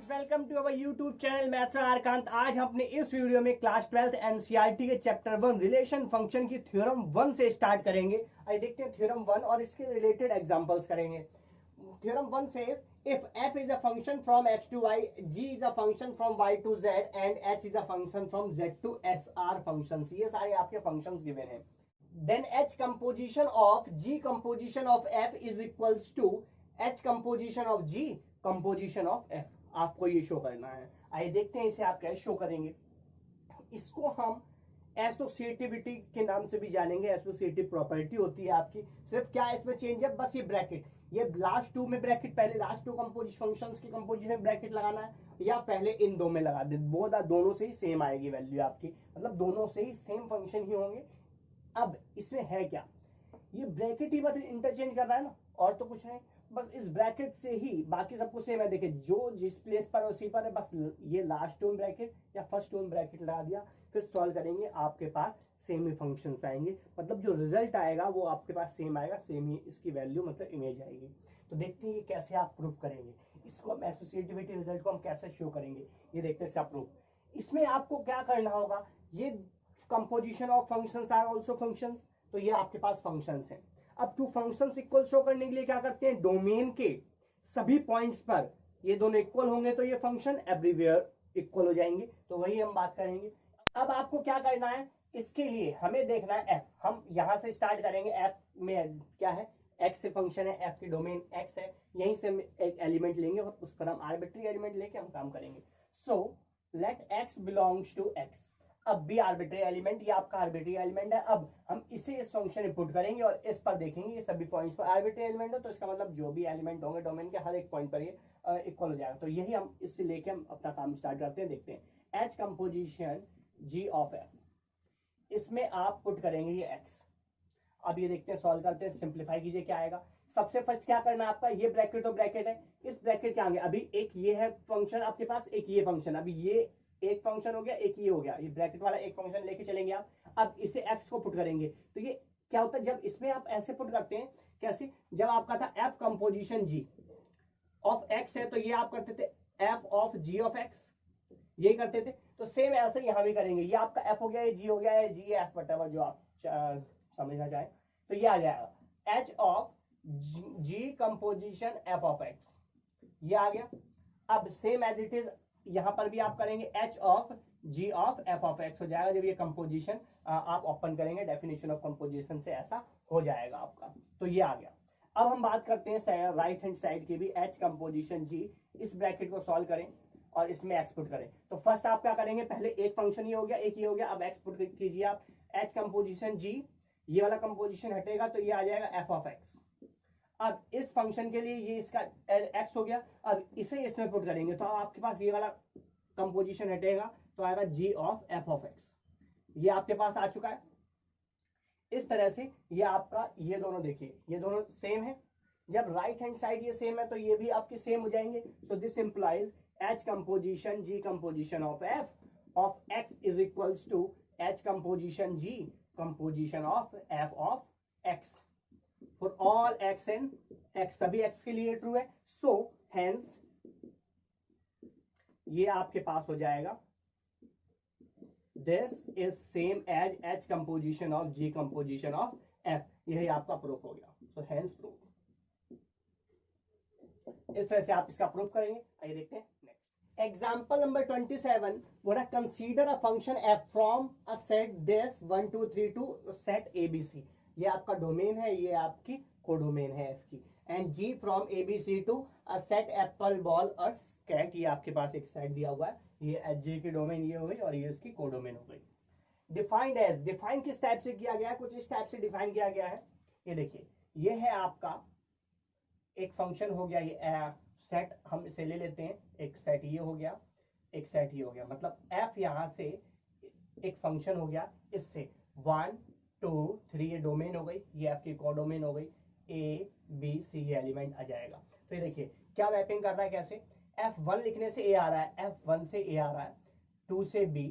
Welcome to our YouTube channel maths आरकांत। आज हम अपने इस वीडियो में क्लास 12th एनसीईआरटी के चैप्टर 1 रिलेशन फंक्शन की थ्योरम 1 से स्टार्ट करेंगे। आइए देखते हैं थ्योरम 1 और इसके रिलेटेड एग्जांपल्स करेंगे। Theorem 1 says if f is a function from x to y, g is a function from y to z and h is a function from z to s are functions। ये सारे आपके functions given हैं। then h composition of g composition of f is equals to h composition of g composition of f। आपको ये show करना है। आइए देखते हैं इसे आप कैसे शो करेंगे। इसको हम एसोसिएटिविटी के नाम से भी जानेंगे। एसोसिएटिव प्रॉपर्टी होती है आपकी। सिर्फ क्या इसमें चेंज है, बस ये ब्रैकेट, ये लास्ट टू में ब्रैकेट, पहले लास्ट टू कंपोजिशन फंक्शंस की कंपोजिशन में ब्रैकेट लगाना है या पहले इन दो में लगा दे। दोनों से ही सेम आएगी वैल्यू आपकी, मतलब दोनों से ही सेम फंक्शन ही होंगे। अब इसमें है क्या, ये ब्रैकेट ही मतलब इंटरचेंज कर रहा है ना, और तो कुछ नहीं। बस इस ब्रैकेट से ही बाकी सब कुछ सेम है। देखिए जो जिस प्लेस पर उसी पर है, बस ये लास्ट टर्म ब्रैकेट या फर्स्ट टर्म ब्रैकेट लगा दिया, फिर सॉल्व करेंगे, आपके पास सेम ही फंक्शंस आएंगे। मतलब जो रिजल्ट आएगा वो आपके पास सेम आएगा, सेम ही इसकी वैल्यू मतलब इमेज आएगी। तो देखते हैं ये कैसे आप प्रूव करेंगे। इसको हम एसोसिएटिविटी रिजल्ट को हम कैसे शो करेंगे, ये देखते हैं इसका प्रूफ। इसमें आपको क्या करना होगा, ये composition of functions are also functions, तो ये आपके पास फंक्शंस हैं। अब टू फंक्शंस इक्वल शो करने के लिए क्या करते हैं, डोमेन के सभी पॉइंट्स पर ये दोनों इक्वल होंगे तो ये फंक्शन एवरीवेयर इक्वल हो जाएंगे। तो वही हम बात करेंगे। अब आपको क्या करना है, इसके लिए हमें देखना है एफ। हम यहां से स्टार्ट करेंगे। एफ में क्या है, एक्स से फंक्शन है, एफ की डोमेन एक्स है। यहीं से हम एक एलिमेंट लेंगे और उस पर हम आर्बिट्री एलिमेंट लेके हम काम करेंगे। So let X belongs to X. अब भी आर्बिट्री एलिमेंट, ये आपका आर्बिट्री एलिमेंट है। अब हम इसे इस फंक्शन में पुट करेंगे और इस पर देखेंगे ये सभी पॉइंट्स पर आर्बिट्री एलिमेंट है, तो इसका मतलब जो भी एलिमेंट होंगे डोमेन के हर एक पॉइंट पर ये इक्वल हो जाएगा। तो यही हम इससे लेके हम अपना काम स्टार्ट करते हैं। देखते हैं H composition G of F, इसमें आप पुट करेंगे ये एक्स। अब ये देखते हैं, सॉल्व करते हैं, सिंप्लीफाई कीजिए क्या आएगा। सबसे फर्स्ट क्या करना है आपका, ये ब्रैकेट तो ब्रैकेट है, इस ब्रैकेट के आगे अभी एक ये है फंक्शन आपके पास, एक ये फंक्शन, अभी ये एक फंक्शन हो गया, एक ये हो गया, ये ब्रैकेट वाला एक फंक्शन लेके चलेंगे आप। अब इसे एक्स को पुट करेंगे तो ये क्या होता है, जब इसमें आप ऐसे पुट करते हैं, कैसे, जब आपका था F composition G of X है, तो ये आप करते थे F of G of X, यही करते थे। तो सेम ऐसे यहां भी करेंगे। ये आपका एफ हो गया, ये जी हो गया, ये जी एफ वटेवर जो आप समझना चाहें, तो ये आ जाएगा H of G composition F of X, ये आ गया। अब सेम एज इट इज यहां पर भी आप करेंगे H of G of F of X हो जाएगा। जब ये कंपोजिशन आप ओपन करेंगे, डेफिनेशन ऑफ कंपोजिशन से ऐसा हो जाएगा आपका। तो ये आ गया। अब हम बात करते हैं राइट हैंड साइड की भी, एच कंपोजिशन जी, इस ब्रैकेट को सॉल्व करें और इसमें एक्स पुट करें। तो फर्स्ट आप क्या करेंगे, पहले एक फंक्शन ही हो गया, एक ही हो गया, अब एक्स पुट कीजिए आप। एच कंपोजिशन जी, ये वाला कंपोजिशन हटेगा तो ये आ जाएगा एफ ऑफ एक्स। अब इस फंक्शन के लिए ये इसका x हो गया, अब इसे इसमें पुट करेंगे तो आपके पास ये वाला कंपोजिशन हटेगा तो आएगा g of f of x। ये आपके पास आ चुका है। इस तरह से ये आपका, ये दोनों देखिए ये दोनों सेम है। जब राइट हैंड साइड ये सेम है तो ये भी आपके सेम हो जाएंगे। So this implies h composition g composition of f of x is equals to h composition g composition of f of x for all x and x, सभी x के लिए ट्रू है। सो हेंस ये आपके पास हो जाएगा this is same as h composition of g composition of f। यही आपका प्रूफ हो गया। So hence proof. इस तरह से आप इसका प्रूफ करेंगे। आइए देखते हैं नेक्स्ट एग्जांपल नंबर 27। बोला consider a function f from a set this 1 2 3 to set abc। ये आपका डोमेन है, ये आपकी कोडोमेन है एफ की। And G from ABC to a set apple ball और कैट, ये आपके पास एक सेट दिया हुआ है। ये एच जे की डोमेन ये हो गई और ये इसकी कोडोमेन हो गई। डिफाइंड एज, डिफाइन किस टाइप से किया गया है, कुछ इस टाइप से डिफाइन किया गया है। ये देखिए, ये है आपका एक फंक्शन हो गया, ये सेट हम इसे ले लेते हैं, एक सेट ये हो गया, एक सेट ये हो गया, मतलब एफ यहां से एक फंक्शन हो गया, इससे 1 2 3 ये डोमेन हो गई, ये आपकी कोडोमेन हो गई, ए बी सी ये एलिमेंट आ जाएगा। तो ये देखिए क्या मैपिंग कर रहा है, कैसे F1 लिखने से A आ रहा है, F1 से A आ रहा है, 2 से B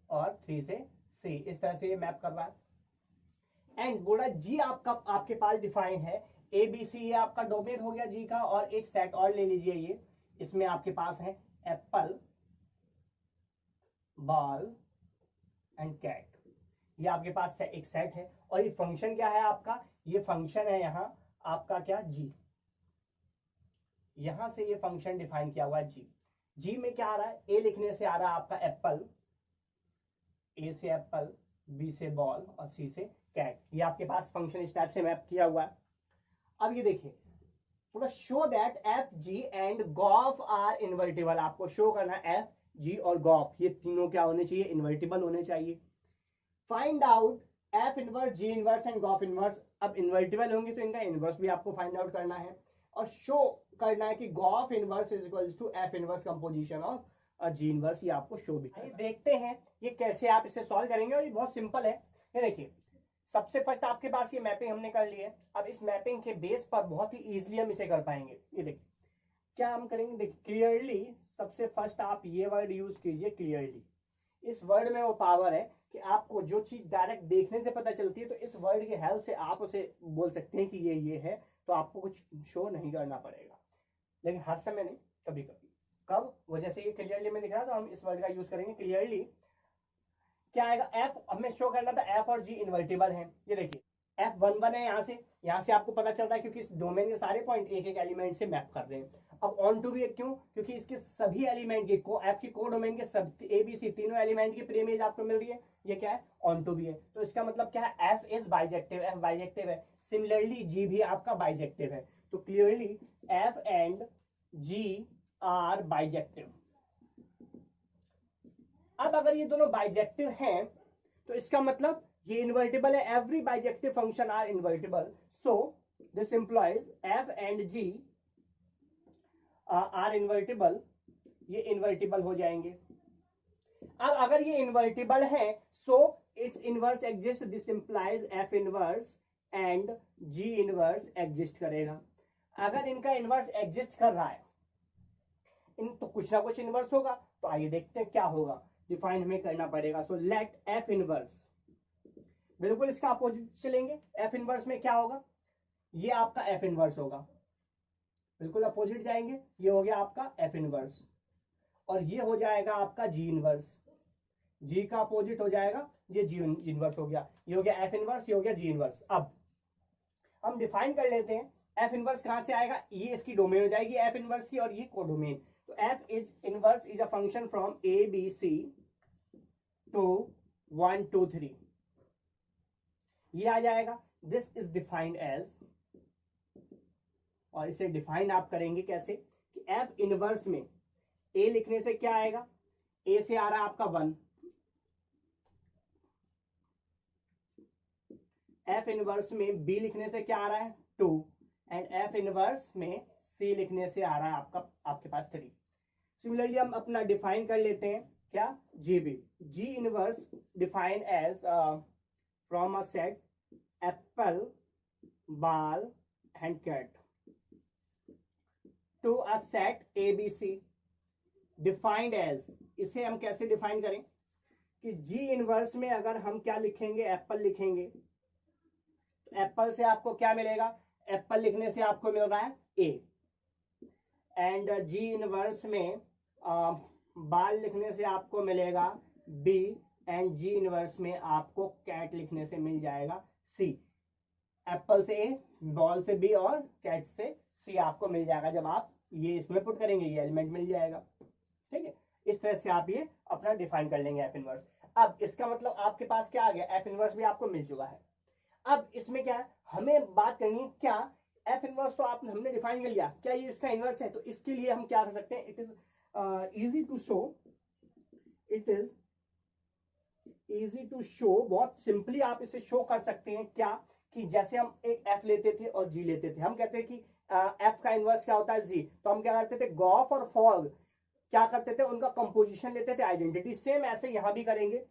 और 3 से C, इस तरह से ये मैप कर रहा है। एंड बोला G आपका आपके पास डिफाइन है, ABC ये आपका डोमेन हो गया G का, और एक सेट और ले लीजिए, ये इसमें आपके पास है एप्पल, बॉल एंड कैट। ये आपके पास एक सेट है और ये फंक्शन क्या है आपका, ये फंक्शन है यहां आपका क्या, जी। यहां से ये फंक्शन डिफाइन किया हुआ है जी। जी में क्या आ रहा है, ए लिखने से आ रहा है आपका एप्पल, ए से एप्पल, बी से बॉल और सी से कैट। ये आपके पास फंक्शन इस टाइप से मैप किया हुआ है। अब ये देखिए पूरा show that F G and gof are invertible. आपको शो करना है एफ जी और गॉफ ये तीनों क्या होने चाहिए, इन्वर्टिबल होने चाहिए। Find out F inverse, G inverse and gof inverse. अब इन्वर्टिबल होंगे तो इनका इनवर्स भी आपको फाइंड आउट करना है और शो करना है कि gof inverse is equals to F inverse composition of ji inverse. ये आपको शो भी देखते हैं ये कैसे आप इसे सॉल्व करेंगे और ये बहुत सिंपल है। ये देखिए सबसे फर्स्ट आपके पास ये मैपिंग हमने कर ली है। अब इस मैपिंग के बेस पर बहुत ही इजीली हम इसे कर पाएंगे। ये देखिए क्या हम करेंगे, देखिए क्लियरली सबसे फर्स्ट आप ये वर्ड यूज कीजिए क्लियरली। इस वर्ड में वो पावर है कि आपको जो चीज डायरेक्ट देखने से पता चलती है तो इस वर्ड की हेल्प से आप उसे बोल सकते हैं कि ये है, तो आपको कुछ शो नहीं करना पड़ेगा। लेकिन हर समय नहीं, कभी कभी। कब, वो जैसे ये क्लियरली में दिख रहा है तो हम इस वर्ड का यूज करेंगे क्लियरली। क्या आएगा, एफ हमें शो करना था एफ और जी इन्वर्टिबल है। ये देखिए एफ वन वन है, यहाँ से आपको पता चल रहा है क्योंकि इस डोमेन के सारे पॉइंट एक एक एलिमेंट से मैप कर रहे हैं। अब ऑन टू भी क्यों, क्योंकि इसके सभी एलिमेंट के एफ की को डोमेन के सब ए बी सी तीनों एलिमेंट की प्रीइमेज आपको मिल रही है। ये क्या है, ऑन टू भी है। तो इसका मतलब क्या है, F is bijective, F bijective है। सिमिलरली जी भी आपका बाइजेक्टिव है। तो clearly F and G are bijective. अब अगर ये दोनों बाइजेक्टिव हैं तो इसका मतलब ये इन्वर्टिबल है। Every bijective function are invertible, so this implies F and G are invertible. ये इन्वर्टिबल हो जाएंगे। अब अगर ये इन्वर्टिबल है so its inverse exist, this implies F inverse and G inverse exist करेगा। अगर इनका इनवर्स एग्जिस्ट कर रहा है इन तो कुछ ना कुछ इनवर्स होगा। तो आइए देखते हैं क्या होगा, डिफाइन हमें करना पड़ेगा। सो लेट एफ इनवर्स, बिल्कुल इसका अपोजिट चलेंगे। एफ इनवर्स में क्या होगा, ये आपका एफ इनवर्स होगा, बिल्कुल अपोजिट जाएंगे। ये हो गया आपका एफ इनवर्स और ये हो जाएगा आपका जी इनवर्स। जी का अपोजिट हो जाएगा, ये जी इनवर्स हो गया। ये हो गया एफ इनवर्स, ये हो गया जी इनवर्स। अब हम डिफाइन कर लेते हैं एफ इनवर्स कहां से आएगा, ये इसकी डोमेन हो जाएगी एफ इनवर्स की और ये कोडोमेन। तो F is inverse is a function from A B C to 1 2 3, ये आ जाएगा। दिस इज डिफाइंड एज, और इसे डिफाइन आप करेंगे कैसे कि एफ इनवर्स में ए लिखने से क्या आएगा, ए से आ रहा है आपका 1, एफ इनवर्स में बी लिखने से क्या आ रहा है 2 एंड एफ इनवर्स में सी लिखने से आ रहा है आपके पास 3। सिमिलरली हम अपना डिफाइन कर लेते हैं क्या, G B. G inverse define as from a set apple, ball and cat to a set A B C defined as. इसे हम कैसे डिफाइन करें कि जी इनवर्स में अगर हम क्या लिखेंगे, एप्पल लिखेंगे तो एप्पल से आपको क्या मिलेगा, एप्पल लिखने से आपको मिल रहा है ए एंड जी इनवर्स में बाल लिखने से आपको मिलेगा बी एंड जी इनवर्स में आपको कैट लिखने से मिल जाएगा सी। एप्पल से ए, बॉल से बी और कैट से सी आपको मिल जाएगा। जब आप ये इसमें पुट करेंगे ये एलिमेंट मिल जाएगा। ठीक है, इस तरह से आप ये अपना डिफाइन कर लेंगे एफ इनवर्स। अब इसका मतलब आपके पास क्या आ गया, एफ इनवर्स भी आपको मिल चुका है। अब इसमें क्या है, हमें बात करनी है क्या, एफ इनवर्स तो आप हमने डिफाइन कर लिया, क्या ये इसका इनवर्स है। तो इसके लिए हम क्या कर सकते हैं, it is easy to show, it is easy to show. बहुत सिंपली आप इसे शो कर सकते हैं क्या, कि जैसे हम एक एफ लेते थे और जी लेते थे, हम कहते हैं कि एफ का इनवर्स क्या होता है जी, तो हम क्या करते थे, गॉफ और फॉग क्या करते थे, उनका कंपोजिशन लेते थे, आइडेंटिटी। सेम ऐसे यहां भी करेंगे।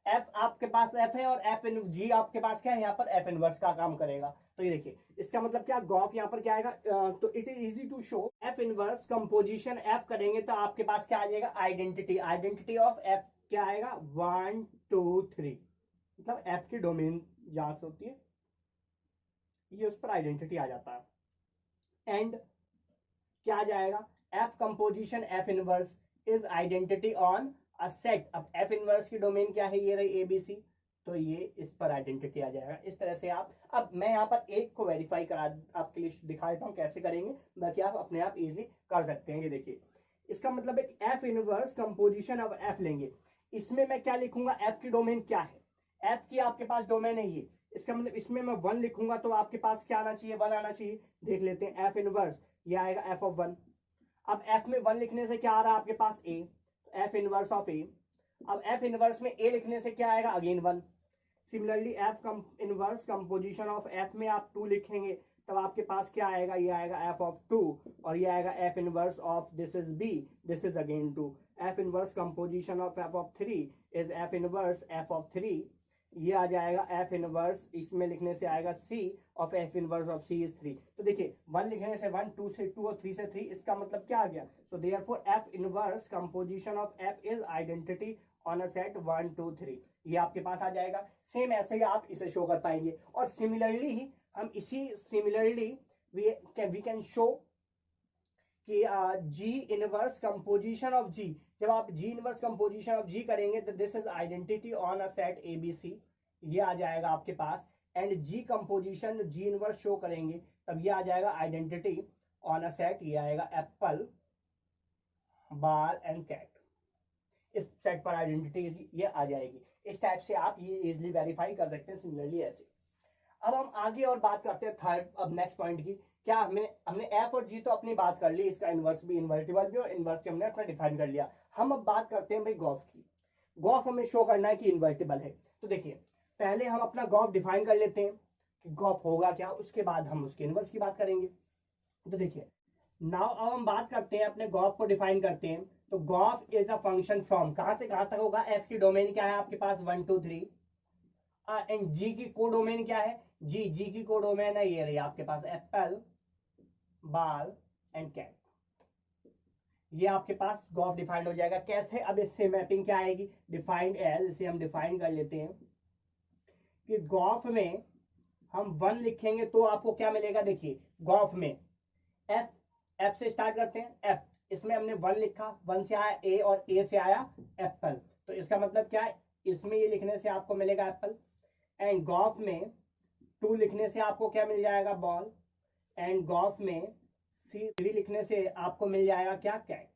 एफ आपके पास एफ है और एफ इन जी आपके पास क्या है, यहाँ पर एफ इनवर्स का काम करेगा। तो ये देखिए इसका मतलब क्या, गॉफ यहाँ पर क्या आएगा, तो it is easy to show F inverse composition F करेंगे तो आपके पास क्या आ जाएगा, आइडेंटिटी। आइडेंटिटी ऑफ एफ क्या आएगा, 1 2 3, मतलब एफ की डोमेन जहां से होती है ये उस पर आइडेंटिटी आ जाता है। एंड क्या आ जाएगा, F composition F inverse is identity on a set. अब एफ इनवर्स की डोमेन क्या है, ये रही एबीसी, तो ये इस पर आइडेंटिटी आ जाएगा। इस तरह से आप, अब मैं यहाँ पर एक को वेरीफाई करा आपके लिए दिखा देता हूँ कैसे करेंगे, बाकी आप अपने आप इजीली कर सकते हैं। ये देखिए, इसका मतलब एक F inverse composition of F लेंगे, इसमें मैं क्या लिखूंगा, एफ की डोमेन क्या है, एफ की आपके पास डोमेन है ये, इसका मतलब इसमें मैं 1 लिखूंगा तो आपके पास क्या आना चाहिए, 1 आना चाहिए। देख लेते हैं, एफ इनवर्स ये आएगा एफ ऑफ 1। अब एफ में 1 लिखने से क्या आ रहा है आपके पास, ए, एफ इनवर्स ऑफ ए। अब एफ इनवर्स में ए लिखने से क्या आएगा, again 1। Similarly F inverse composition of F में आप 2 लिखेंगे तब आपके पास क्या आएगा, ये आएगा एफ ऑफ 2, और ये आएगा F inverse of this is B, this is again 2। F inverse composition of F of 3 is F inverse F of 3, ये आ जाएगा एफ इनवर्स, इसमें लिखने से आएगा C of F inverse of C is 3। तो देखिए 1 लिखने से 1, 2 से 2 और 3 से 3, इसका मतलब क्या आ गया, so therefore F inverse composition of F is identity on a set 1 2 3, ये आपके पास आ जाएगा। सेम ऐसे ही आप इसे शो कर पाएंगे। और सिमिलरली ही हम इसी सिमिलरली वी कैन शो कि G inverse composition of G, जब आप G inverse composition of G करेंगे तो this is identity on a set ABC, ये आ जाएगा आपके पास। And G composition ji inverse show करेंगे तब ये आ जाएगा आइडेंटिटी ऑन अ सेट, ये आएगा एप्पल बॉल एंड कैट, इस सेट पर आइडेंटिटी ये आ जाएगी। इस टाइप से आप ये इजिली वेरीफाई कर सकते हैं, सिमिलरली ऐसे। अब हम आगे और बात करते हैं थर्ड, अब नेक्स्ट पॉइंट की। क्या हमने एफ और जी तो अपनी बात कर ली, इसका इनवर्स भी, इन्वर्टिबल भी और इनवर्स हमने अपना डिफाइन कर लिया। हम अब बात करते हैं भाई गॉफ की। गॉफ हमें शो करना है कि इन्वर्टिबल है। तो देखिए, पहले हम अपना गॉफ डिफाइन कर लेते हैं कि गॉफ होगा क्या, उसके बाद हम उसके इनवर्स की बात करेंगे। तो देखिए, नाउ अब हम बात करते हैं, अपने गॉफ को डिफाइन करते हैं। तो Gauff is a function from, कहां से कहां तक होगा, एफ की डोमेन क्या है आपके पास, 1 2 3, एंड जी की कोडोमेन क्या है, जी की कोडोमेन है ये रही आपके पास, एप्पल बॉल एंड कैट, ये आपके पास गॉफ डिफाइंड हो जाएगा। कैसे, अब इससे मैपिंग क्या आएगी, डिफाइंड एज, इसे हम डिफाइन कर लेते हैं कि गॉफ में हम 1 लिखेंगे तो आपको क्या मिलेगा। देखिए गॉफ में एफ से स्टार्ट करते हैं, एफ, इसमें हमने 1 लिखा, 1 से आया ए और ए से आया एप्पल, तो इसका मतलब क्या है, इसमें ये लिखने से आपको मिलेगा एप्पल। एंड गॉफ में 2 लिखने से आपको क्या मिल जाएगा, बॉल। एंड गॉफ में C3 लिखने से आपको मिल जाएगा क्या, कैट,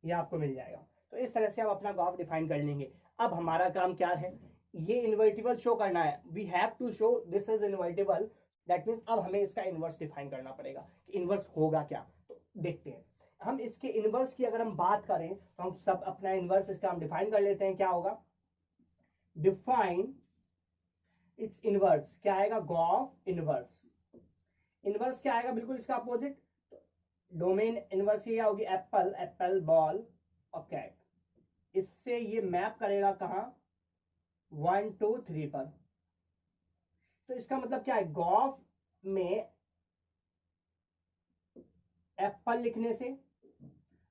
ये आपको मिल जाएगा। तो इस तरह से हम अपना गॉफ डिफाइन कर लेंगे। अब हमारा काम क्या है, ये इन्वर्टिबल शो करना है, we have to show this is invertible, that means अब हमें इसका इनवर्स डिफाइन करना पड़ेगा कि इनवर्स होगा क्या। तो देखते हैं हम इसके इनवर्स की, अगर हम बात करें तो हम सब अपना इनवर्स इसका हम डिफाइन कर लेते हैं। क्या होगा, डिफाइन इट्स इनवर्स, क्या आएगा, गॉफ इनवर्स। इनवर्स क्या आएगा, बिल्कुल इसका अपोजिट, डोमेन इनवर्स ये होगी एप्पल, एप्पल बॉल और कैट, इससे ये मैप करेगा कहां, 1 2 3 पर। तो इसका मतलब क्या है, गॉफ में एप्पल लिखने से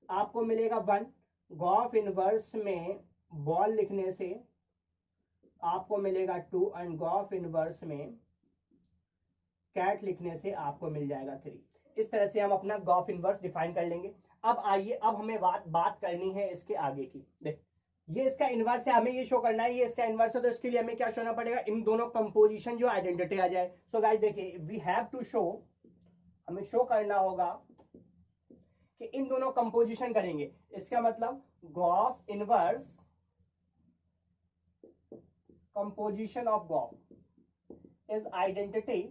आपको मिलेगा 1, गॉफ इनवर्स में बॉल लिखने से आपको मिलेगा 2, एंड गॉफ इनवर्स में कैट लिखने से आपको मिल जाएगा 3। इस तरह से हम अपना गॉफ इनवर्स डिफाइन कर लेंगे। अब आइए, अब हमें बात करनी है इसके आगे की। देख, ये इसका इनवर्स है, हमें ये शो करना है ये इसका इनवर्स है, तो इसके लिए हमें क्या शोना पड़ेगा, इन दोनों कंपोजिशन जो आइडेंटिटी आ जाए। सो गाइस देखिए, वी हैव टू शो, हमें शो करना होगा कि इन दोनों कंपोजिशन करेंगे। इसका मतलब gof inverse composition of gof is identity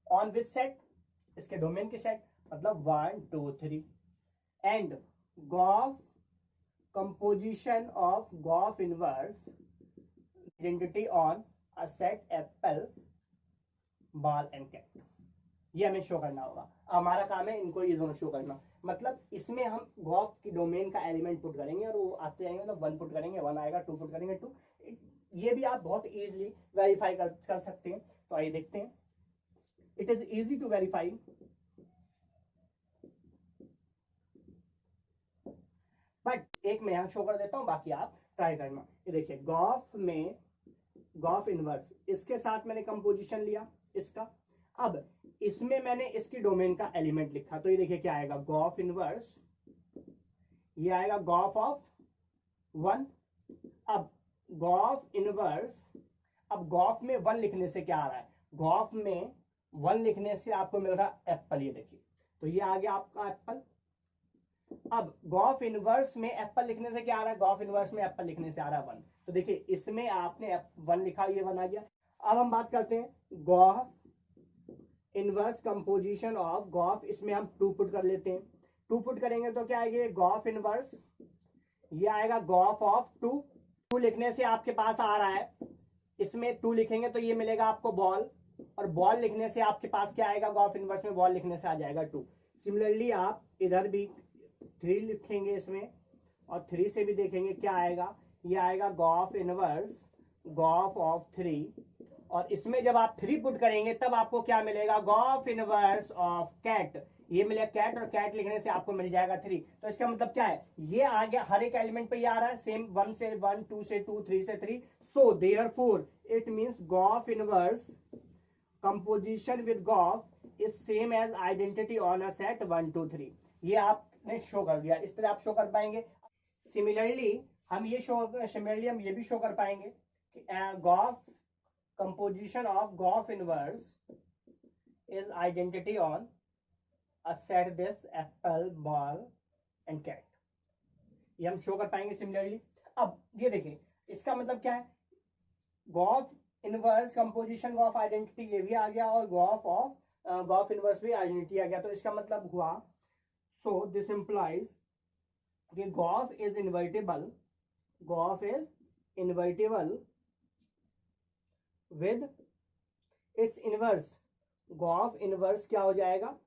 on which set, इसके डोमेन के सेट, मतलब 1 2 3, and gof composition of gof inverse identity on a set apple ball and cat, ये हमें शो करना होगा। हमारा काम है इनको ये दोनों शो करना, मतलब इसमें हम गॉफ की डोमेन का एलिमेंट पुट करेंगे और वो आते जाएंगे, मतलब 1 पुट करेंगे 1 आएगा, 2 पुट करेंगे 2, ये भी आप बहुत इजीली वेरीफाई कर सकते हैं। तो आइए देखते हैं, it is easy to verify. But एक मैं यहां शो कर देता हूं, बाकी आप ट्राई करना। ये देखिए, गॉफ में गॉफ इनवर्स, इसके साथ मैंने कंपोजिशन लिया इसका, अब इसमें मैंने इसकी डोमेन का एलिमेंट लिखा, तो ये देखिए क्या आएगा, गॉफ इनवर्स ये आएगा गॉफ ऑफ 1। अब गॉफ इनवर्स, अब गॉफ में 1 लिखने से क्या आ रहा है, गॉफ में 1 लिखने से आपको मिल रहा है एप्पल, ये देखिए, तो ये आ गया आपका एप्पल। अब गॉफ इनवर्स में एप्पल लिखने से क्या आ रहा है, गॉफ इनवर्स में एप्पल लिखने से आ रहा है 1। तो देखिए इसमें आपने 1 लिखा, ये 1 आ गया। अब हम बात करते हैं gof inverse composition of gof, इसमें हम 2 पुट कर लेते हैं। 2 पुट करेंगे तो क्या आएगा, गॉफ इनवर्स, ये आएगा गॉफ ऑफ 2। 2 लिखने से आपके पास आ रहा है, इसमें 2 लिखेंगे तो ये मिलेगा आपको बॉल, और बॉल लिखने से आपके पास क्या आएगा, गॉफ इनवर्स में बॉल लिखने से आ जाएगा 2। सिमिलरली आप इधर भी 3 लिखेंगे इसमें, और 3 से भी देखेंगे क्या आएगा, ये आएगा गॉफ इनवर्स गॉफ ऑफ 3, और इसमें जब आप 3 पुट करेंगे तब आपको क्या मिलेगा, गॉफ इनवर्स ऑफ कैट, ये मिलेगा कैट, और कैट लिखने से आपको मिल जाएगा 3। तो इसका मतलब क्या है, ये आ गया, हर एक एलिमेंट पे ये आ रहा है सेम, 1 से 1, 2 से 2, 3 से 3। So therefore it means gof inverse composition with gof is same as identity on a set 1 2 3। ये आपने शो कर दिया, इस तरह आप शो कर पाएंगे। सिमिलरली हम ये भी शो कर पाएंगे कि gof composition of gof inverse is identity on a set this apple ball and cat, ये हम शो कर पाएंगे सिमिलरली। अब ये देखिए इसका मतलब क्या है, gof inverse composition gof identity ये भी आ गया, और गॉफ ऑफ गॉफ इनवर्स भी आइडेंटिटी आ गया। तो इसका मतलब हुआ, सो दिस इंप्लाइज कि gof is invertible, gof is invertible with its inverse, gof inverse क्या हो जाएगा,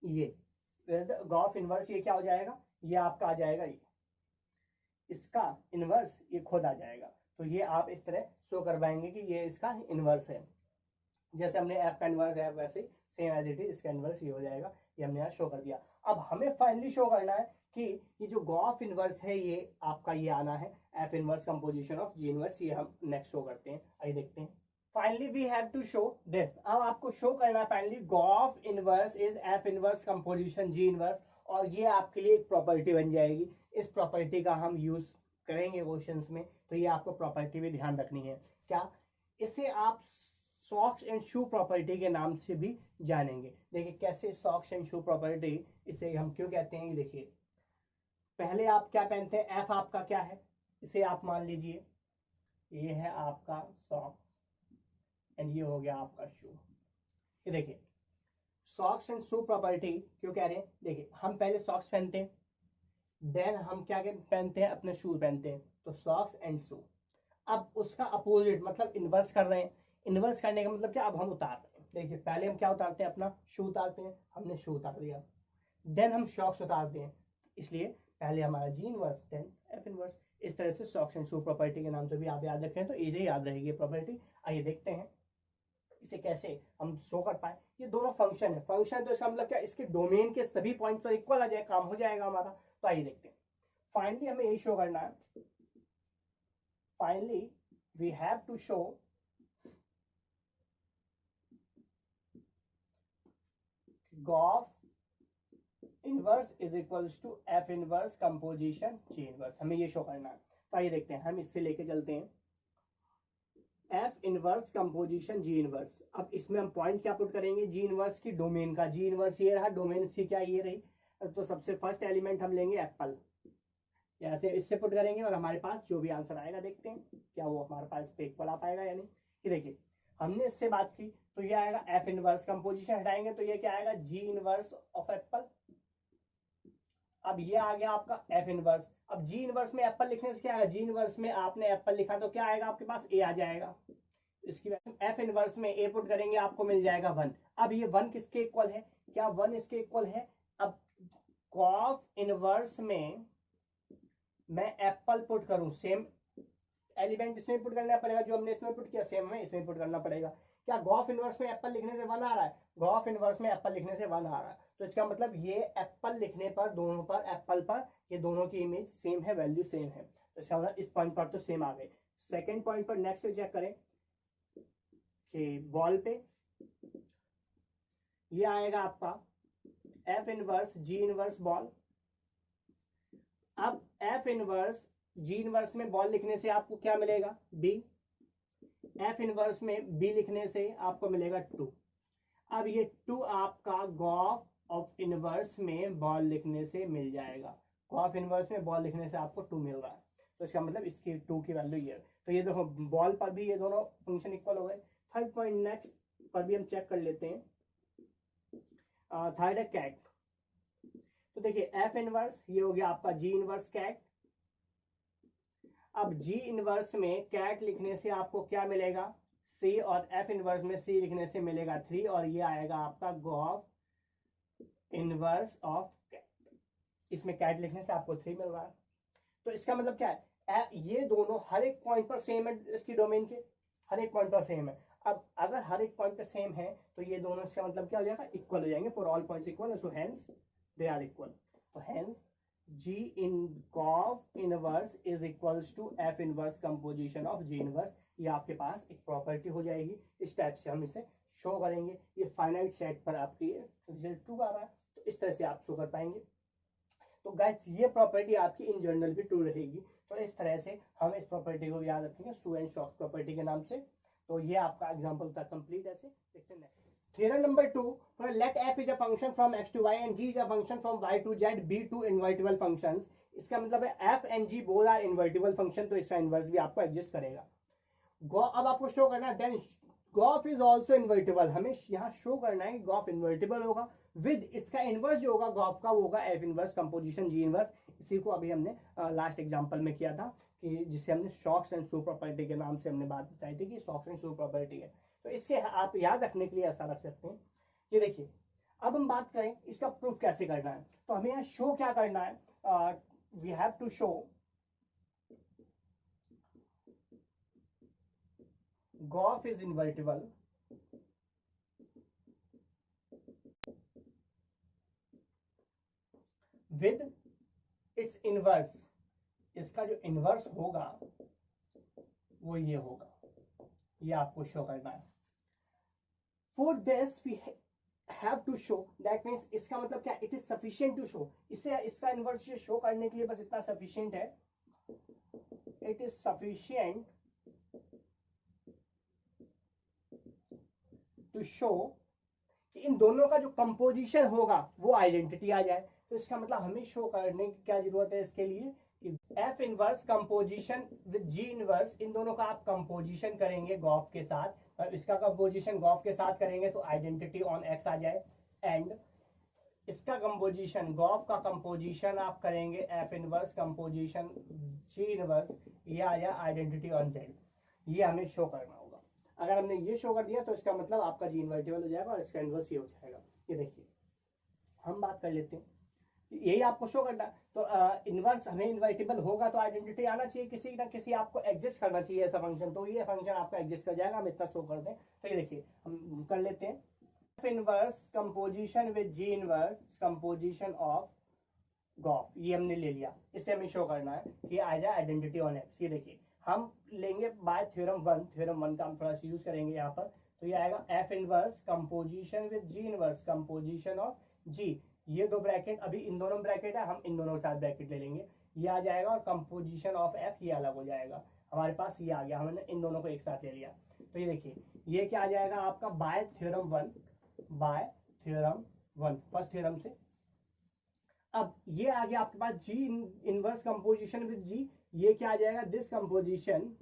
ये गॉफ इनवर्स ये क्या हो जाएगा, ये आपका आ जाएगा, ये इसका इनवर्स ये खुद आ जाएगा। तो ये आप इस तरह शो कर पाएंगे कि ये इसका इनवर्स है, जैसे हमने एफ का इनवर्स है वैसे सेम एज इट इज इसका इनवर्स ये हो जाएगा, ये हमने यहाँ शो कर दिया। अब हमें फाइनली शो करना है कि ये जो गॉफ इनवर्स है ये आपका ये आना है f inverse composition of ji inverse, ये हम नेक्स्ट शो करते हैं, आइए देखते हैं। Finally we have to show this, अब आपको शो करना है finally gof inverse is F inverse composition ji inverse, और ये आपके लिए एक प्रॉपर्टी बन जाएगी। इस प्रॉपर्टी का हम यूज करेंगे क्वेश्चंस में, तो ये आपको प्रॉपर्टी भी ध्यान रखनी है। क्या, इसे आप सॉक्स एंड शू प्रॉपर्टी के नाम से भी जानेंगे। देखिए कैसे सॉक्स एंड शू प्रॉपर्टी, इसे हम क्यों कहते हैं, देखिए पहले आप क्या पहनते हैं, एफ आपका क्या है, इसे आप मान लीजिए ये है आपका सॉक्स एंड ये हो गया आपका शू। ये देखिए सॉक्स एंड शू प्रॉपर्टी क्यों कह रहे हैं, देखिए हम पहले सॉक्स पहनते हैं, देन हम क्या पहनते हैं, अपने शू पहनते हैं, तो सॉक्स एंड शू। अब उसका अपोजिट मतलब इन्वर्स कर रहे हैं, इन्वर्स करने का मतलब क्या, अब हम उतार रहे हैं। देखिए पहले हम क्या उतारते हैं, अपना शू उतारते हैं, हमने शू उतार दिया, देन हम सॉक्स उतारते हैं, इसलिए पहले हमारा g inverse then f inverse. इस तरह से सॉक्स एंड शू प्रॉपर्टी के नाम से भी आप याद रखें तो इजी याद रहेगी प्रॉपर्टी। आइए देखते हैं इसे कैसे हम शो कर पाए। ये दोनों फंक्शन है, फंक्शन तो इसका मतलब क्या, इसके डोमेन के सभी पॉइंट पर इक्वल आ जाए, काम हो जाएगा हमारा। तो आइए देखते हैं, फाइनली हमें यही शो करना है, finally we have to show gof inverse is equals to F inverse composition ji inverse, हमें ये शो करना है। तो आइए देखते हैं, हम इससे लेके चलते हैं एफ इनवर्स कंपोजिशन जी इनवर्स। अब इसमें हम पॉइंट क्या पुट करेंगे, जी इनवर्स की डोमेन का, जी इनवर्स ये रहा, डोमेन इसकी क्या ये रही, तो सबसे फर्स्ट एलिमेंट हम लेंगे एप्पल, ऐसे इससे पुट करेंगे और हमारे पास जो भी आंसर आएगा देखते हैं क्या वो हमारे पास पे इक्वल आ पाएगा या नहीं। कि देखिए हमने इससे बात की तो ये आएगा एफ इनवर्स, कंपोजिशन हटाएंगे तो ये क्या आएगा, जी इनवर्स ऑफ एप्पल। अब ये आ गया आपका एफ इनवर्स। अब जी इनवर्स में एप्पल लिखने से क्या आएगा, जी इनवर्स में आपने एप्पल लिखा तो क्या आएगा आपके पास, ए आ जाएगा। इसकी एफ इनवर्स में ए पुट करेंगे आपको मिल जाएगा 1। अब ये 1 किसके इक्वल है, क्या 1 इसके इक्वल है। अब गॉफ इनवर्स में मैं एप्पल पुट करूं, सेम एलिमेंट इसमें पुट करना पड़ेगा जो हमने इसमें पुट किया, सेम हमें इसमें पुट करना पड़ेगा। क्या गॉफ इनवर्स में एप्पल लिखने से 1 आ रहा है, गॉफ इनवर्स में एप्पल लिखने से 1 आ रहा है, तो इसका मतलब ये एप्पल लिखने पर दोनों पर एप्पल पर ये दोनों की इमेज सेम है, वैल्यू सेम है, तो इसका मतलब इस पॉइंट पर तो सेम आ गए। सेकेंड पॉइंट पर नेक्स्ट चेक करें कि बॉल पे ये आएगा आपका F inverse G inverse ball. अब एफ इनवर्स जी इनवर्स में बॉल लिखने से आपको क्या मिलेगा, बी। एफ इनवर्स में बी लिखने से आपको मिलेगा 2। अब ये 2 आपका गॉफ ऑफ इनवर्स में बॉल लिखने से मिल जाएगा। गॉफ इनवर्स में बॉल लिखने से आपको 2 मिल रहा है, तो इसका मतलब इसकी 2 की वैल्यू ये है। तो ये देखो बॉल पर भी ये दोनों फंक्शन इक्वल हो गए। थर्ड पॉइंट नेक्स्ट पर भी हम चेक कर लेते हैं। थर्ड है कैट। तो देखिए एफ इनवर्स ये हो गया आपका जी इनवर्स कैट। अब जी इनवर्स में कैट लिखने से आपको क्या मिलेगा, सी, और एफ इनवर्स में सी लिखने से मिलेगा 3, और ये आएगा आपका गॉफ इनवर्स ऑफ कैट। इसमें कैट लिखने से आपको 3 मिल रहा है। तो इसका मतलब क्या है, ये दोनों हर एक पॉइंट पर सेम है, इसकी डोमेन के हर एक पॉइंट पर सेम है। अब अगर हर एक पॉइंट पर सेम है तो ये दोनों, इसका मतलब क्या हो जाएगा, इक्वल हो जाएंगे। For all points equal, so hence they are equal. तो hence G in G of inverse is equals to F inverse composition of G inverse. ये आपके पास एक प्रॉपर्टी हो जाएगी। इस टाइप से हम इसे शो करेंगे। ये फाइनाइट सेट पर आपकी रिजल्ट ट्रू आ रहा है, तो इस तरह से आप शो कर पाएंगे। तो गाइस ये प्रॉपर्टी आपकी इन जनरल भी ट्रू रहेगी। तो इस तरह से हम इस प्रॉपर्टी को याद रखेंगे, शो एंड स्टॉक्स प्रॉपर्टी के नाम से। तो ये आपका एग्जांपल था कंप्लीट। ऐसे देखते हैं theorem number 2, let f is a function from x to y and g is a function from y to z, be two invertible functions। इसका मतलब है f and g both are invertible function, तो इसका inverse भी आपको exist करेगा। अब आपको शो करना है then gof is also invertible. हमें यहाँ शो करना है गॉफ इन्वर्टिबल होगा विद इसका इनवर्स जो होगा गॉफ का, वो होगा एफ इनवर्स कंपोजिशन जी इनवर्स। इसी को अभी हमने लास्ट एग्जांपल में किया था, कि जिसे हमने शॉक्स एंड शो प्रॉपर्टी के नाम से हमने बात बताई थी कि शॉक्स एंड शो प्रॉपर्टी है। तो इसके आप याद रखने के लिए ऐसा रख सकते हैं। ये देखिए अब हम बात करें इसका प्रूफ कैसे करना है। तो हमें यहाँ शो क्या करना है, we have to show gof is invertible with its inverse. इसका जो इनवर्स होगा वो ये होगा, ये आपको शो करना है। For this we have to show, that means इसका मतलब क्या, it is sufficient to show. इसे इसका इनवर्स शो करने के लिए बस इतना सफिशिएंट है, it is sufficient to show कि इन दोनों का जो कंपोजिशन होगा वो आइडेंटिटी आ जाए। तो इसका मतलब हमें शो करने की क्या जरूरत है इसके लिए, कि F inverse composition with ji inverse, इन दोनों का आप कंपोजिशन करेंगे गॉफ के साथ, और इसका कंपोजिशन गॉफ के साथ करेंगे तो आइडेंटिटी ऑन एक्स आ जाए। एंड इसका कंपोजिशन, गॉफ का कंपोजिशन आप करेंगे एफ इनवर्स कंपोजिशन जी इनवर्स, ये आ जाए आइडेंटिटी ऑन जेड। ये हमें शो करना होगा। अगर हमने ये शो कर दिया तो इसका मतलब आपका जी इन्वर्टिबल हो जाएगा और इसका इनवर्स ये हो जाएगा। ये देखिए हम बात कर लेते हैं, यही आपको शो करना है। तो इनवर्स हमें इन्वर्टिबल होगा तो आइडेंटिटी आना चाहिए, किसी ना किसी आपको एग्जिस्ट करना चाहिए ऐसा फंक्शन, तो ये फंक्शन आपका एग्जिस्ट कर जाएगा। हम इतना शो कर दें तो ये देखिए हम कर लेते हैं, f inverse composition with ji inverse composition of gof, ये हमने ले लिया। इसे हमें शो करना है कि आ जाए आइडेंटिटी ऑन एक्स। ये देखिए हम लेंगे बाय थ्योरम 1, थ्योरम 1 का हम थोड़ा सा यूज करेंगे यहाँ पर। तो ये आएगा F inverse composition with ji inverse composition of G, ये दो ब्रैकेट अभी इन दोनों ब्रैकेट है, हम इन दोनों के साथ ब्रैकेट ले लेंगे, ये आ जाएगा, और कंपोजिशन ऑफ एफ ये अलग हो जाएगा। हमारे पास ये आ गया, हमने इन दोनों को एक साथ ले लिया। तो ये देखिए ये क्या आ जाएगा आपका bye theorem 1, bye theorem 1 first theorem से। अब ये आ गया आपके पास जी इनवर्स कंपोजिशन विद जी, ये क्या आ जाएगा, दिस कंपोजिशन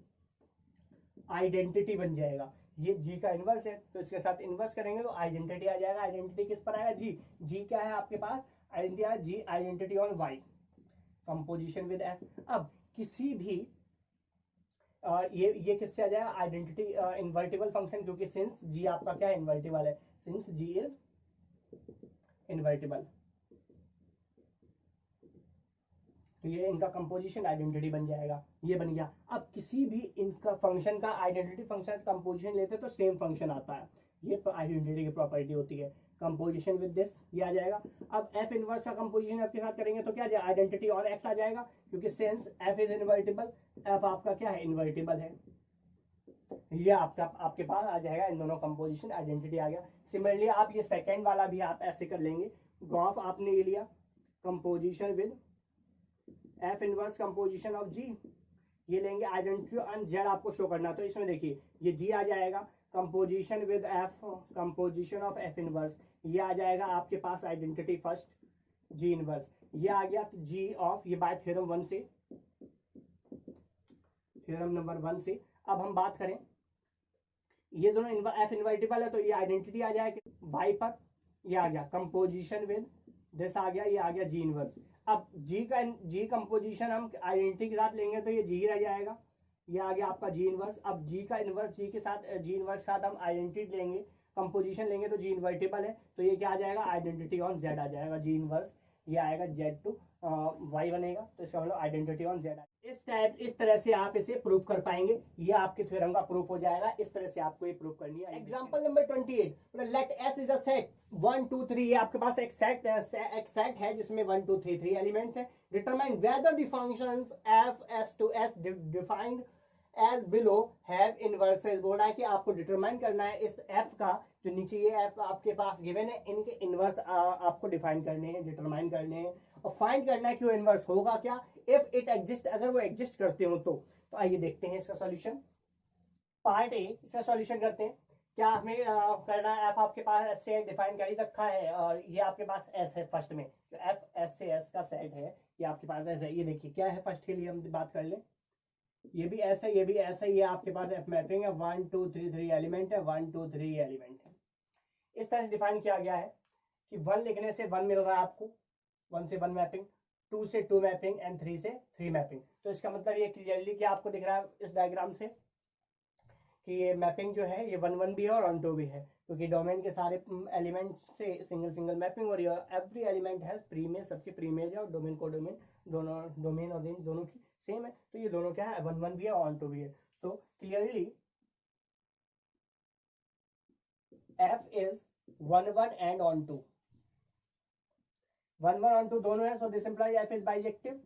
आइडेंटिटी बन जाएगा। ये जी का इनवर्स है तो इसके साथ इनवर्स करेंगे तो आइडेंटिटी आ जाएगा। आइडेंटिटी किस पर आएगा, जी, जी क्या है आपके पास आइडेंटिटी है, G identity on Y composition with F. अब किसी भी ये किससे आ जाएगा, आइडेंटिटी इन्वर्टिबल फंक्शन, क्योंकि सिंस जी आपका क्या इन्वर्टिबल है, सिंस जी इज इन्वर्टिबल, तो ये इनका कंपोजिशन आइडेंटिटी बन जाएगा। ये बन गया। अब किसी भी इनका फंक्शन का आइडेंटिटी फंक्शन कंपोजिशन लेते तो सेम फंक्शन आता है, ये आइडेंटिटी की प्रॉपर्टी होती है। कंपोजिशन विद दिस ये आ जाएगा। अब एफ इनवर्स का कंपोजिशन आपके साथ करेंगे तो क्या आ जाएगा, आइडेंटिटी ऑन एक्स आ जाएगा, क्योंकि since F is invertible, F आपका क्या है इन्वर्टिबल है, ये आपका आपके पास आ जाएगा। इन दोनों कंपोजिशन आइडेंटिटी आ गया। सिमिलरली आप ये सेकंड वाला भी आप ऐसे कर लेंगे, गॉफ आपने ये लिया, composition with F inverse composition of G, ये लेंगे आइडेंटिटी ऑन जेड आपको शो करना। तो इसमें देखिए ये जी आ जाएगा, composition with F composition of F inverse, ये आ जाएगा आपके पास आइडेंटिटी फर्स्ट जी इनवर्स, ये आ गया जी ऑफ, ये बाय थ्योरम 1 से, थ्योरम नंबर 1 से। अब हम बात करें, ये दोनों एफ इनवर्टिबल है तो ये आइडेंटिटी आ जाएगी वाई पर, ये आ गया कंपोजिशन विद दिस आ गया, ये आ गया जी इनवर्स। अब जी कंपोजिशन हम आइडेंटिटी के साथ लेंगे तो ये जी रह जाएगा, ये आ गया आपका जी इनवर्स। अब जी का इनवर्स जी के साथ, जी इनवर्स के साथ हम आइडेंटिटी लेंगे, कंपोजिशन लेंगे तो जी इन्वर्टिबल है तो ये क्या आ जाएगा, आइडेंटिटी ऑन जेड आ जाएगा, जी इनवर्स ये आएगा जेड टू वाई बनेगा, तो इसका मतलब आइडेंटिटी ऑन जेड। इस तरह से आप इसे प्रूव कर पाएंगे, ये आपके थ्योरम का प्रूफ हो जाएगा। इस तरह से आपको ये प्रूव करनी है। Example number 28, let S is a set 1 2 3, ये आपके पास एक सेट है जिसमें 1 2 3 3 एलिमेंट्स है। Determine whether the functions F S to S defined as below have inverses, बोला है कि आपको डिटरमाइन करना है इस एफ का, जो नीचे ये एफ आपके पास गिवन है, इनके इनवर्स आपको डिफाइन करने हैं, डिटरमाइन करने हैं, और फाइंड करना है कि वो इनवर्स होगा क्या, इफ इट एग्जिस्ट, अगर वो एग्जिस्ट करते हो तो आइए देखते हैं इसका सॉल्यूशन। पार्ट ए, इसका सॉल्यूशन करते हैं। क्या हमें करना है, एफ आपके पास एस से डिफाइन कर ही रखा है और ये आपके पास एस है फर्स्ट में, जो एफ एस से एस का सेट है ये आपके पास एस है। ये देखिए क्या है, फर्स्ट के लिए हम बात कर लें, ये भी ऐसा है, ये भी ऐसा ही है, आपके पास एफ मैपिंग है, 1 2 3 3 एलिमेंट है, 1 2 3 एलिमेंट है। इस तरह से डिफाइन किया गया है कि 1 लिखने से 1 मिल रहा है आपको, 1 से 1 मैपिंग, 2 से 2 मैपिंग एंड 3 से 3 मैपिंग। तो इसका मतलब ये क्लियरली क्या आपको दिख रहा है इस डायग्राम से कि ये मैपिंग जो है ये 1 1 भी है और ऑन 2 भी है, क्योंकि डोमेन के सारे एलिमेंट्स से सिंगल सिंगल मैपिंग, और एवरी एलिमेंट हैज प्रीमेज, सबके प्रीमेज है, और डोमेन को डोमेन दोनों, डोमेन और रेंज दोनों की सेम है, तो ये दोनों क्या है 1 1 भी है ऑन 2 भी है। So clearly F is 1 1 and on 2, 1 1 on 2 दोनों है, सो this implies F is bijective,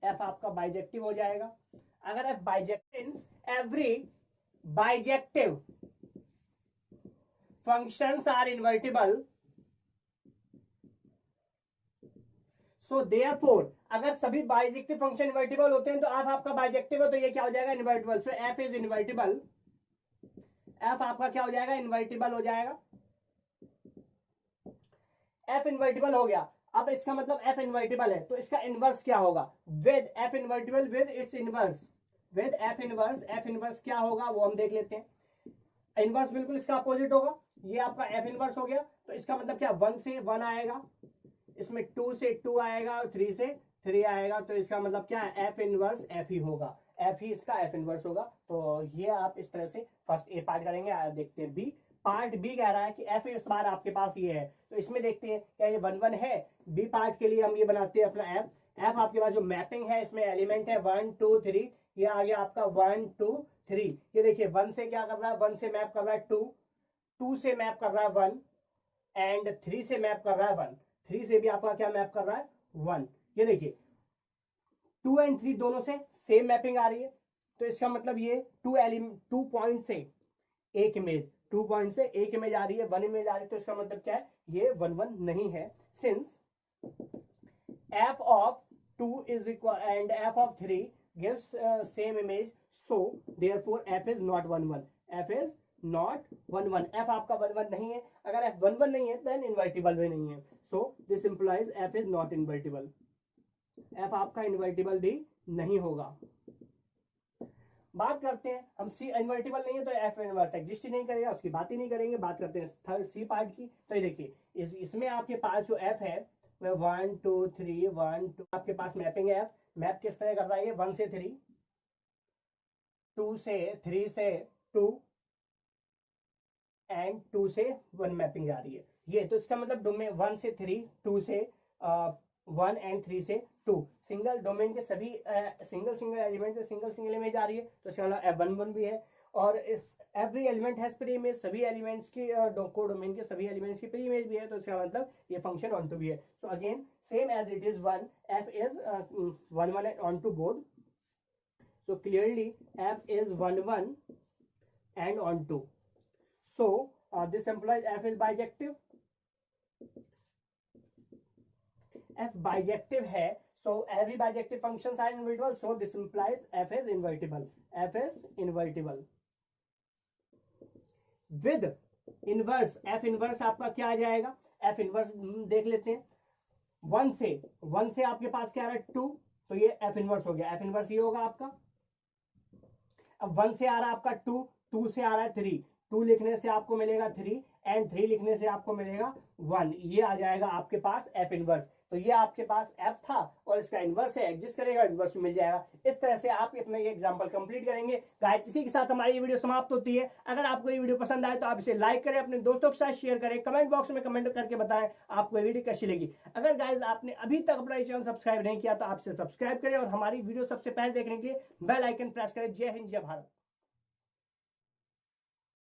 F आपका बाइजेक्टिव हो जाएगा। अगर F bijective, every bijective functions are invertible, so therefore अगर सभी बाइजेक्टिव फंक्शन इन्वर्टिबल होते हैं तो एफ आपका बाइजेक्टिव है तो ये क्या हो जाएगा invertible, so F is invertible, F आपका क्या हो जाएगा इन्वर्टिबल हो जाएगा, एफ इन्वर्टिबल हो गया। अब इसका मतलब एफ इन्वर्टिबल है तो इसका इनवर्स क्या होगा, with F invertible with its inverse, with F inverse, F inverse क्या होगा वो हम देख लेते हैं। इनवर्स बिल्कुल इसका अपोजिट होगा, ये आपका एफ इनवर्स हो गया, तो इसका मतलब क्या 1 से 1 आएगा, इसमें 2 से 2 आएगा और 3 से 3 आएगा, तो इसका मतलब क्या है एफ इनवर्स एफ ही होगा, एफ ही इसका एफ इनवर्स होगा। तो ये आप इस तरह से फर्स्ट ए पार्ट करेंगे। देखते हैं बी पार्ट, बी कह रहा है कि एफ इस बार आपके पास ये है, तो इसमें देखते हैं क्या ये 1 1 है। बी पार्ट के लिए हम ये बनाते हैं अपना एफ, एफ आपके पास जो मैपिंग है इसमें एलिमेंट है 1 2 3, ये आ गया आपका 1 2 3, ये देखिए 1 से क्या कर रहा है, 1 से मैप कर रहा है 2, 2 से मैप कर रहा है 1 एंड 3 से मैप कर रहा है 1, 3 से भी आपका क्या मैप कर रहा है 1। ये देखिए 2 एंड 3 दोनों से सेम मैपिंग आ रही है, तो इसका मतलब ये 2 पॉइंट से एक इमेज, 2 पॉइंट से एक इमेज आ रही है, 1 इमेज आ रही है, तो इसका मतलब क्या है ये 1 1 नहीं है, since f of 2 is equal and f of 3 gives same image, so therefore f is not 1 1, f is not 1 1, f आपका 1 1 नहीं है। अगर f 1 1 नहीं है then invertible भी नहीं है, so this implies f is not invertible, f आपका इन्वर्टिबल भी नहीं होगा। बात करते हैं हम सी इन्वर्टिबल नहीं है तो एफ इनवर्स एग्जिस्ट ही नहीं करेगा, उसकी बात ही नहीं करेंगे। बात करते हैं थर्ड सी पार्ट की, तो ये देखिए इसमें आपके पास जो एफ है वह 1 2 3 1 2 आपके पास मैपिंग है, एफ मैप किस तरह कर रहा है, 1 से 3, 2 से 3 से 2 एंड 2 से 1 मैपिंग जा रही है ये, तो इसका मतलब डोमेन 1 से 3, 2 से 1 एंड 3 से 2 सिंगल डोमेन के सभी सिंगल एलिमेंट से सिंगल इमेज आ रही है, तो इसका मतलब F1 1 भी है, और every element has pre image, सभी एलिमेंट्स की को डोमेन के सभी एलिमेंट्स की प्री इमेज भी है, तो इसका मतलब ये फंक्शन ऑन टू भी है। So again same as it is 1, f is 1 1 onto both, so clearly f is 1 1 and on 2, so this implies f is bijective, f bijective है, so every bijective functions are invertible, so this implies f is invertible. f is invertible. with inverse, f inverse आपका क्या आ जाएगा, f inverse देख लेते हैं। One से आपके पास क्या आ रहा है 2, तो ये f इनवर्स हो गया, f इनवर्स ये होगा आपका। अब 1 से आ रहा है आपका 2, 2 से आ रहा है 3, 2 लिखने से आपको मिलेगा 3 एंड 3 लिखने से आपको मिलेगा 1, ये आ जाएगा आपके पास f इनवर्स। तो ये आपके पास f था और इसका इनवर्स है, एग्जिस्ट करेगा, इनवर्स में मिल जाएगा। इस तरह से आप अपना ये एग्जांपल कंप्लीट करेंगे। गाइस इसी के साथ हमारी ये वीडियो समाप्त होती है। अगर आपको ये वीडियो पसंद आए तो आप इसे लाइक करें, अपने दोस्तों के साथ शेयर करें, कमेंट बॉक्स में कमेंट करके बताएं आपको ये वीडियो कैसी लगी। अगर गाइस आपने अभी तक अपना चैनल सब्सक्राइब नहीं किया तो आपसे सब्सक्राइब करें और हमारी वीडियो सबसे पहले देखने के लिए बेल आइकन प्रेस करें। जय हिंद, जय भारत।